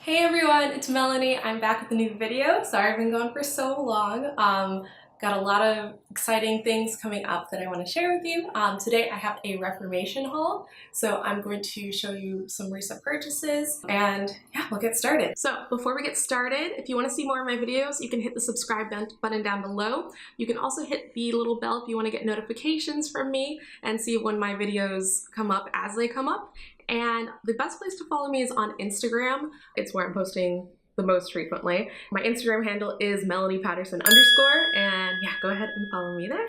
Hey everyone, it's Melanie. I'm back with a new video. Sorry I've been gone for so long. Got a lot of exciting things coming up that I want to share with you. Today I have a Reformation haul, so I'm going to show you some recent purchases and yeah, we'll get started. So before we get started, if you want to see more of my videos, you can hit the subscribe button down below. You can also hit the little bell if you want to get notifications from me and see when my videos come up as they come up. And the best place to follow me is on Instagram. It's where I'm posting the most frequently. My Instagram handle is MelaniePatterson_, and yeah, go ahead and follow me there.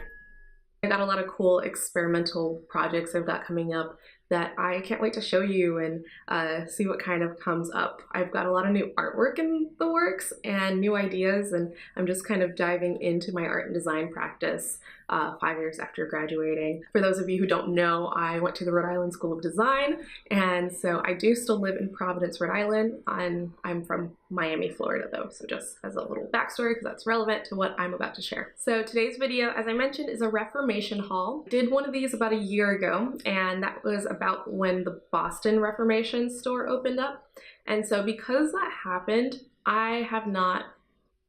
I got a lot of cool experimental projects I've got coming up that I can't wait to show you and see what kind of comes up. I've got a lot of new artwork in the works and new ideas, and I'm just kind of diving into my art and design practice 5 years after graduating. For those of you who don't know, I went to the Rhode Island School of Design, and so I do still live in Providence, Rhode Island, and I'm from Miami, Florida though, so just as a little backstory because that's relevant to what I'm about to share. So today's video, as I mentioned, is a Reformation haul. Did one of these about a year ago, and that was about when the Boston Reformation store opened up. And so because that happened, I have not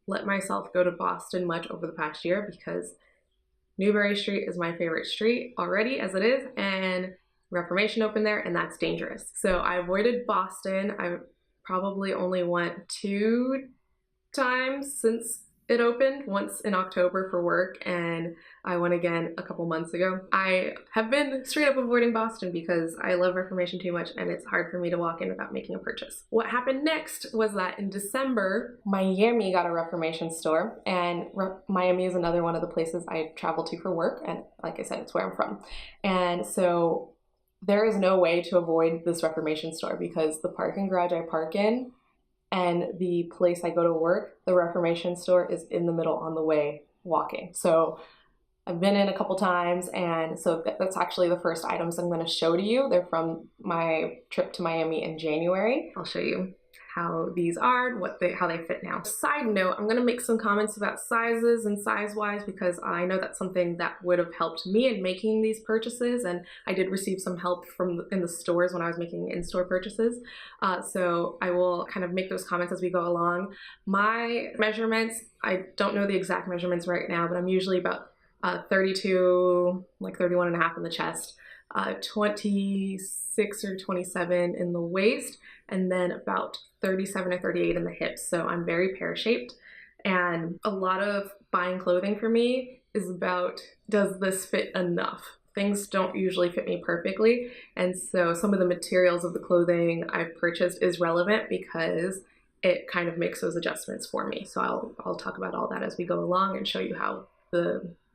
let myself go to Boston much over the past year because Newbury Street is my favorite street already as it is, and Reformation opened there, and that's dangerous. So I avoided Boston. I probably only went 2 times since it opened, once in October for work, and I went again a couple months ago. I have been straight up avoiding Boston because I love Reformation too much and it's hard for me to walk in without making a purchase. What happened next was that in December, Miami got a Reformation store, and Miami is another one of the places I travel to for work, and like I said, it's where I'm from. And so there is no way to avoid this Reformation store because the parking garage I park in and the place I go to work, the Reformation store is in the middle on the way walking. So I've been in a couple times, and so that's actually the first items I'm going to show to you. They're from my trip to Miami in January. I'll show you how these are, how they fit now. Side note, I'm going to make some comments about sizes and size-wise because I know that's something that would have helped me in making these purchases, and I did receive some help in the stores when I was making in-store purchases. So I will kind of make those comments as we go along. My measurements, I don't know the exact measurements right now, but I'm usually about 32, like 31 and a half in the chest, 26 or 27 in the waist, and then about 37 or 38 in the hips. So I'm very pear-shaped, and a lot of buying clothing for me is about, does this fit enough? Things don't usually fit me perfectly, and so some of the materials of the clothing I've purchased is relevant because it kind of makes those adjustments for me. So I'll talk about all that as we go along and show you how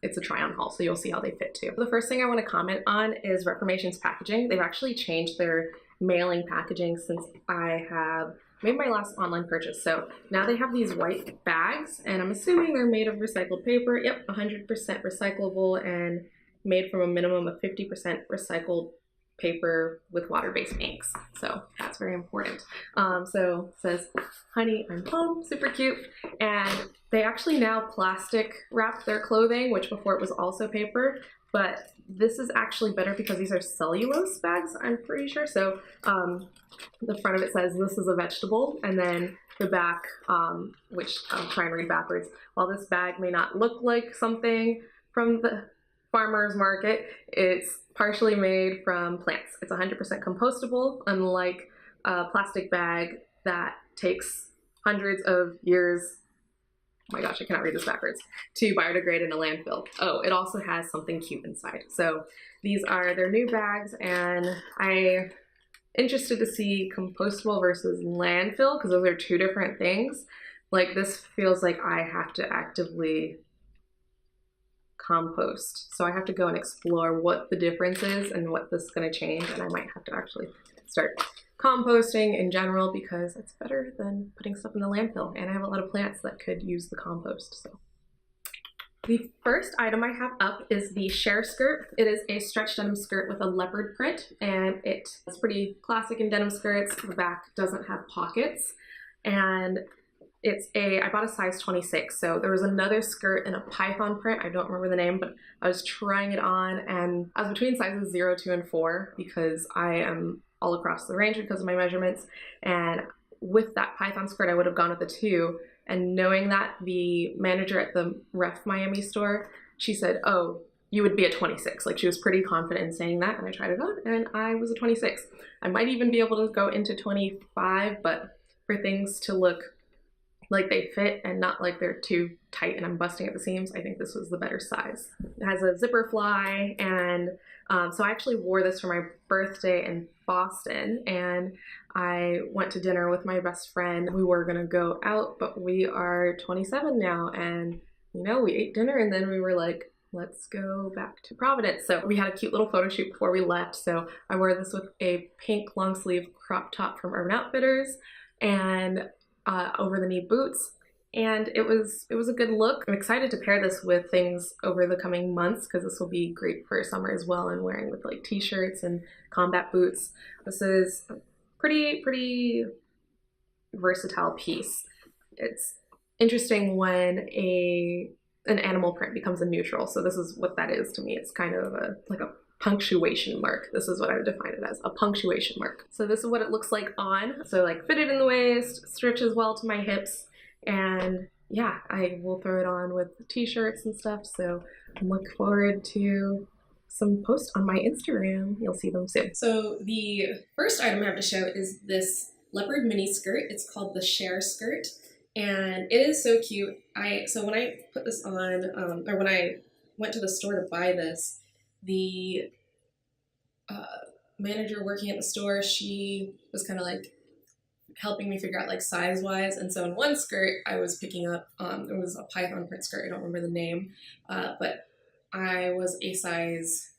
it's a try-on haul, so you'll see how they fit too. The first thing I want to comment on is Reformation's packaging. They've actually changed their mailing packaging since I have made my last online purchase. So now they have these white bags, and I'm assuming they're made of recycled paper. Yep, 100% recyclable and made from a minimum of 50% recycled paper with water-based inks. So that's very important. So it says, "Honey, I'm home," super cute. And they actually now plastic wrap their clothing, which before it was also paper, but this is actually better because these are cellulose bags, I'm pretty sure. So the front of it says this is a vegetable, and then the back, which I'll try and read backwards. While this bag may not look like something from the farmer's market, it's partially made from plants. It's 100% compostable, unlike a plastic bag that takes hundreds of years, oh my gosh, I cannot read this backwards, to biodegrade in a landfill. Oh, it also has something cute inside. So these are their new bags, and I'm interested to see compostable versus landfill because those are 2 different things. Like, this feels like I have to actively compost. So I have to go and explore what the difference is and what this is going to change, and I might have to actually start composting in general because it's better than putting stuff in the landfill, and I have a lot of plants that could use the compost. So the first item I have up is the Share skirt. It is a stretch denim skirt with a leopard print, and it's pretty classic in denim skirts. The back doesn't have pockets, and I bought a size 26, so there was another skirt in a python print. I don't remember the name, but I was trying it on, and I was between sizes 0, 2, and 4 because I am all across the range because of my measurements, and with that python skirt, I would have gone with the 2. And knowing that, the manager at the Ref Miami store, she said, oh, you would be a 26. Like, she was pretty confident in saying that, and I tried it on, and I was a 26. I might even be able to go into 25, but for things to look like they fit and not like they're too tight and I'm busting at the seams, I think this was the better size. It has a zipper fly, and so I actually wore this for my birthday in Boston, and I went to dinner with my best friend. We were gonna go out, but we are 27 now, and you know, we ate dinner and then we were like, let's go back to Providence. So we had a cute little photo shoot before we left. So I wore this with a pink long sleeve crop top from Urban Outfitters and over the knee boots. And it was a good look. I'm excited to pair this with things over the coming months because this will be great for summer as well, and wearing with like t-shirts and combat boots. This is a pretty versatile piece. It's interesting when an animal print becomes a neutral. So this is what that is to me. It's kind of like a punctuation mark. This is what I would define it as, a punctuation mark. So this is what it looks like on. So like fitted in the waist, stretches well to my hips, and yeah, I will throw it on with t-shirts and stuff. So I look forward to some posts on my Instagram. You'll see them soon. So the first item I have to show is this Leopard Miniskirt. It's called the Share Skirt, and it is so cute. So when I put this on, or when I went to the store to buy this, the manager working at the store, she was kind of like helping me figure out like size wise. And so in one skirt I was picking up, it was a python print skirt, I don't remember the name, but I was a size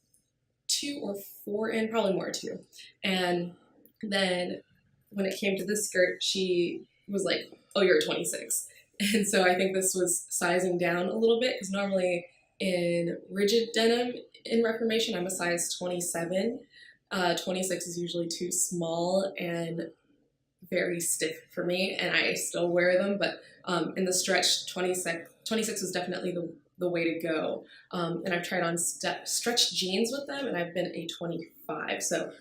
2 or 4 in, probably more 2. And then when it came to this skirt, she was like, oh, you're a 26. And so I think this was sizing down a little bit, because normally in rigid denim in Reformation, I'm a size 27. 26 is usually too small and very stiff for me, and I still wear them, but in the stretch, 26 was definitely the way to go. And I've tried on stretched jeans with them, and I've been a 25. So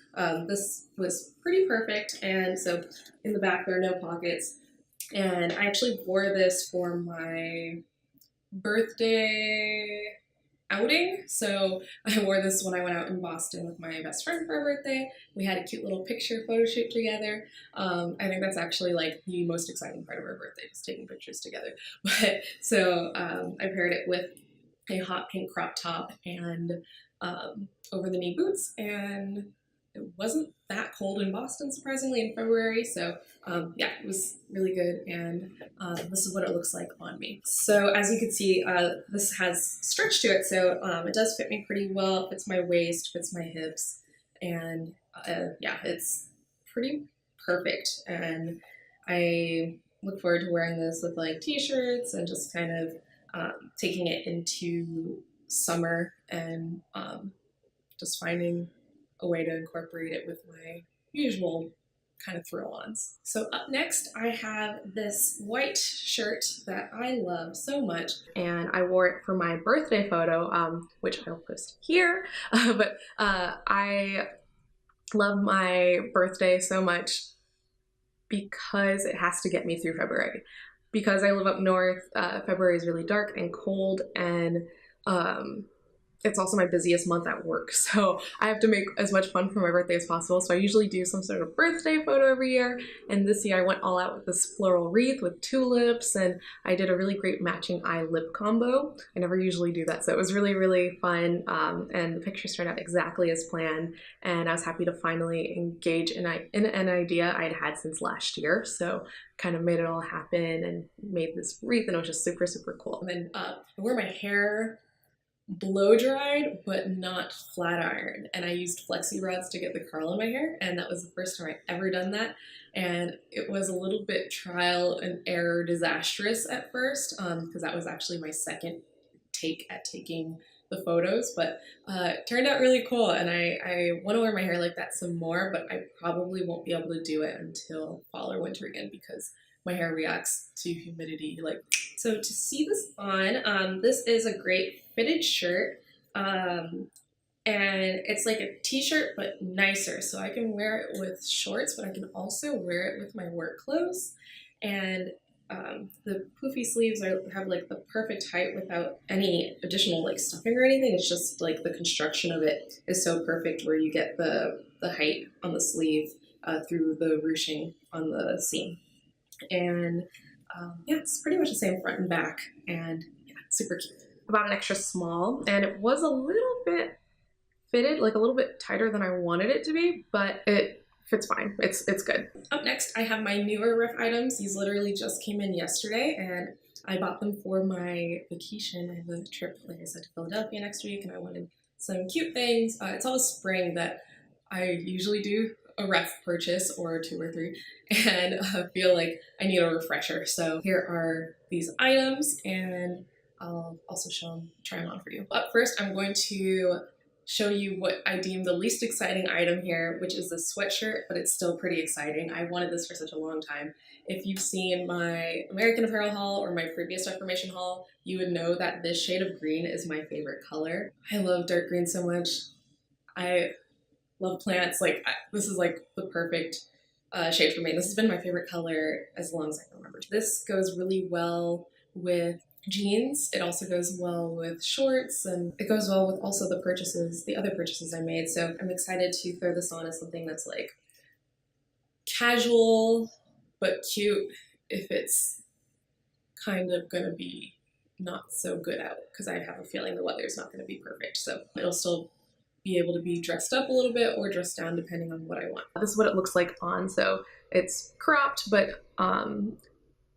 this was pretty perfect. And so in the back, there are no pockets. And I actually wore this for my birthday outing. So I wore this when I went out in Boston with my best friend for her birthday. We had a cute little picture photo shoot together. I think that's actually like the most exciting part of our birthday, just taking pictures together. But so I paired it with a hot pink crop top and over the knee boots, and it wasn't that cold in Boston, surprisingly, in February. So yeah, it was really good, and this is what it looks like on me. So as you can see, this has stretch to it, so it does fit me pretty well. It fits my waist, fits my hips, and yeah, it's pretty perfect. And I look forward to wearing this with like t-shirts and just kind of taking it into summer, and just finding a way to incorporate it with my usual kind of throw-ons. So up next, I have this white shirt that I love so much, and I wore it for my birthday photo, which I'll post here. But I love my birthday so much because it has to get me through February. Because I live up north, February is really dark and cold, and it's also my busiest month at work, so I have to make as much fun for my birthday as possible. So I usually do some sort of birthday photo every year, and this year I went all out with this floral wreath with tulips, and I did a really great matching eye lip combo. I never usually do that, so it was really fun, and the pictures turned out exactly as planned, and I was happy to finally engage in an idea I'd had since last year. So kind of made it all happen and made this wreath, and it was just super cool. And then I wore my hair blow dried but not flat ironed, and I used flexi rods to get the curl in my hair, and that was the first time I ever done that, and it was a little bit trial and error disastrous at first, because that was actually my second take at taking the photos, but it turned out really cool, and I want to wear my hair like that some more, but I probably won't be able to do it until fall or winter again, because my hair reacts to humidity. So to see this on, this is a great fitted shirt. and it's like a t-shirt but nicer, so I can wear it with shorts, but I can also wear it with my work clothes. And the poofy sleeves have like the perfect height without any additional like stuffing or anything. It's just like the construction of it is so perfect where you get the height on the sleeve through the ruching on the seam. And yeah, it's pretty much the same front and back, and yeah, super cute. About an extra small, and it was a little bit fitted, like a little bit tighter than I wanted it to be, but it fits fine. It's good. Up next, I have my newer Rif items. These literally just came in yesterday, and I bought them for my vacation. I have a trip, like I said, to Philadelphia next week, and I wanted some cute things. It's always spring that I usually do a ref purchase or 2 or 3, and I feel like I need a refresher. So here are these items, and I'll also try them on for you. But first, I'm going to show you what I deem the least exciting item here, which is the sweatshirt, but it's still pretty exciting. I wanted this for such a long time. If you've seen my American Apparel haul or my previous Reformation haul, you would know that this shade of green is my favorite color. I love dark green so much. I love plants. Like, this is like the perfect shade for me. This has been my favorite color as long as I can remember. This goes really well with jeans. It also goes well with shorts, and it goes well with also the other purchases I made. So I'm excited to throw this on as something that's like casual but cute if it's kind of gonna be not so good out, because I have a feeling the weather is not gonna be perfect. So it'll still be able to be dressed up a little bit or dressed down depending on what I want. This is what it looks like on. So it's cropped, but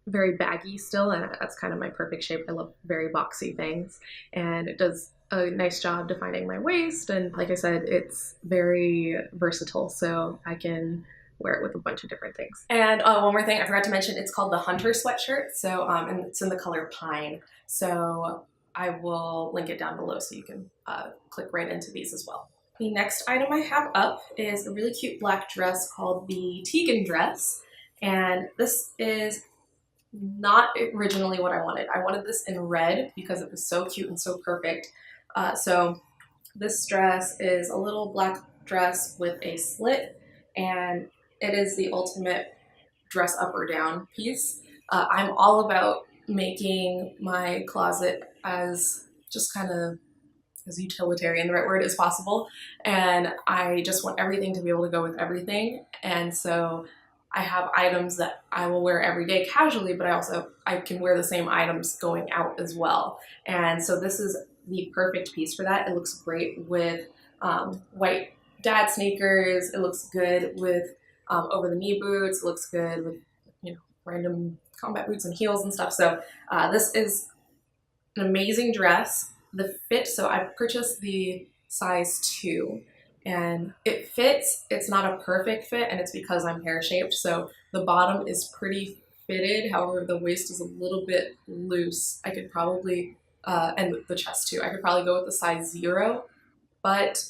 very baggy still, and that's kind of my perfect shape. I love very boxy things, and it does a nice job defining my waist, and like I said, it's very versatile, so I can wear it with a bunch of different things. And one more thing I forgot to mention, it's called the Hunter sweatshirt, so and it's in the color pine, so I will link it down below so you can click right into these as well. The next item I have up is a really cute black dress called the Tegan Dress, and this is not originally what I wanted. I wanted this in red because it was so cute and so perfect. So this dress is a little black dress with a slit, and it is the ultimate dress up or down piece. I'm all about making my closet as just kind of as utilitarian, the right word, as possible, and I just want everything to be able to go with everything. And so I have items that I will wear every day casually, but I can wear the same items going out as well. And so this is the perfect piece for that. It looks great with white dad sneakers. It looks good with over the knee boots. It looks good with, you know, random combat boots and heels and stuff. So this is an amazing dress. The fit, so I purchased the size 2. And it fits. It's not a perfect fit, and it's because I'm pear-shaped, so the bottom is pretty fitted. However, the waist is a little bit loose. I could probably, and the chest too, I could probably go with the size 0, but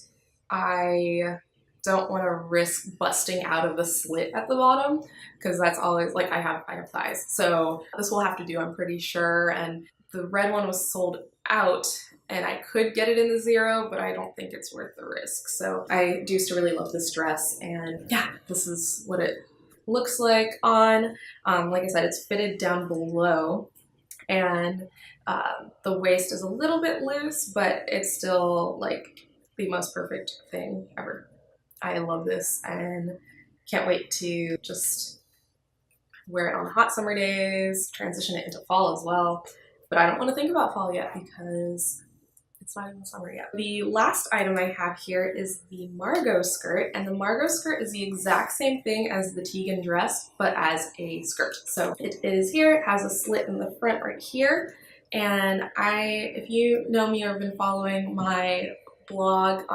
I don't want to risk busting out of the slit at the bottom, because that's always, like, I have thighs. So this will have to do, I'm pretty sure. And the red one was sold out, and I could get it in the 0, but I don't think it's worth the risk. So I do still really love this dress, and yeah, this is what it looks like on. Like I said, it's fitted down below, and the waist is a little bit loose, but it's still like the most perfect thing ever. I love this and can't wait to just wear it on hot summer days, transition it into fall as well. But I don't want to think about fall yet because it's not even summer yet. The last item I have here is the Margo skirt, and the Margo skirt is the exact same thing as the Tegan dress, but as a skirt. So it is here, it has a slit in the front right here, and if you know me or have been following my blog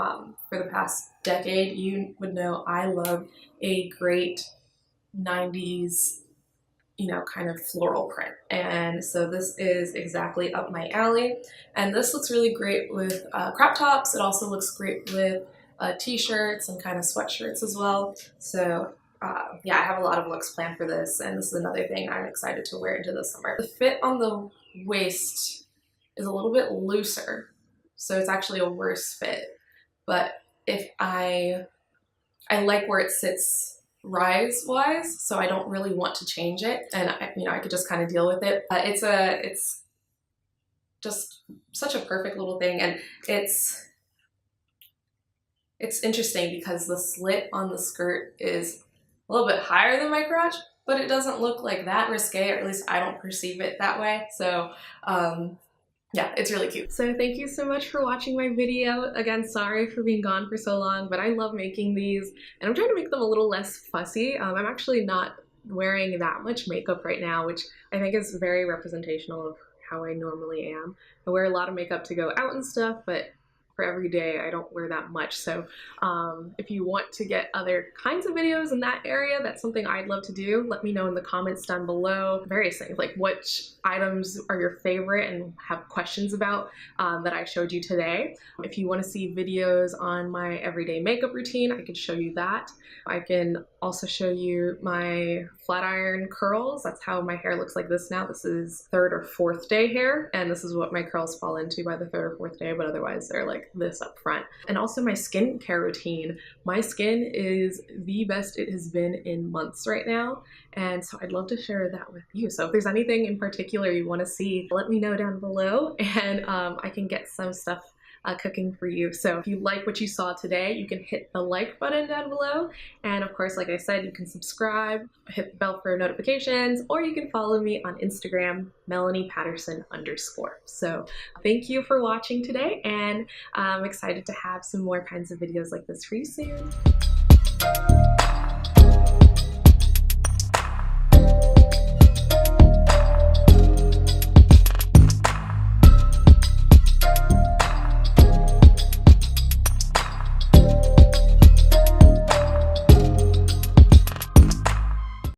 for the past decade, you would know I love a great 90s, you know, kind of floral print. And so this is exactly up my alley. And this looks really great with crop tops. It also looks great with t-shirts and kind of sweatshirts as well. So yeah, I have a lot of looks planned for this, and this is another thing I'm excited to wear into the summer. The fit on the waist is a little bit looser, so it's actually a worse fit. but if I like where it sits rise wise, so I don't really want to change it, and I could just kind of deal with it. It's just such a perfect little thing, and it's interesting because the slit on the skirt is a little bit higher than my crotch, but it doesn't look like that risque, or at least I don't perceive it that way. So yeah, it's really cute. So thank you so much for watching my video. Again, sorry for being gone for so long, but I love making these, and I'm trying to make them a little less fussy. I'm actually not wearing that much makeup right now, which I think is very representational of how I normally am. I wear a lot of makeup to go out and stuff, but for every day I don't wear that much. So if you want to get other kinds of videos in that area, that's something I'd love to do. Let me know in the comments down below. Various things, like which items are your favorite and have questions about that I showed you today. If you want to see videos on my everyday makeup routine, I can show you that. I can also show you my flat iron curls. That's how my hair looks like this now. This is 3rd or 4th day hair, and this is what my curls fall into by the 3rd or 4th day, but otherwise they're like this up front. And also my skincare routine. My skin is the best it has been in months right now, and so I'd love to share that with you. So if there's anything in particular you want to see, let me know down below, and I can get some stuff cooking for you. So if you like what you saw today, you can hit the like button down below, and of course, like I said, you can subscribe, hit the bell for notifications, or you can follow me on Instagram, @MelaniePatterson_. So thank you for watching today, and I'm excited to have some more kinds of videos like this for you soon.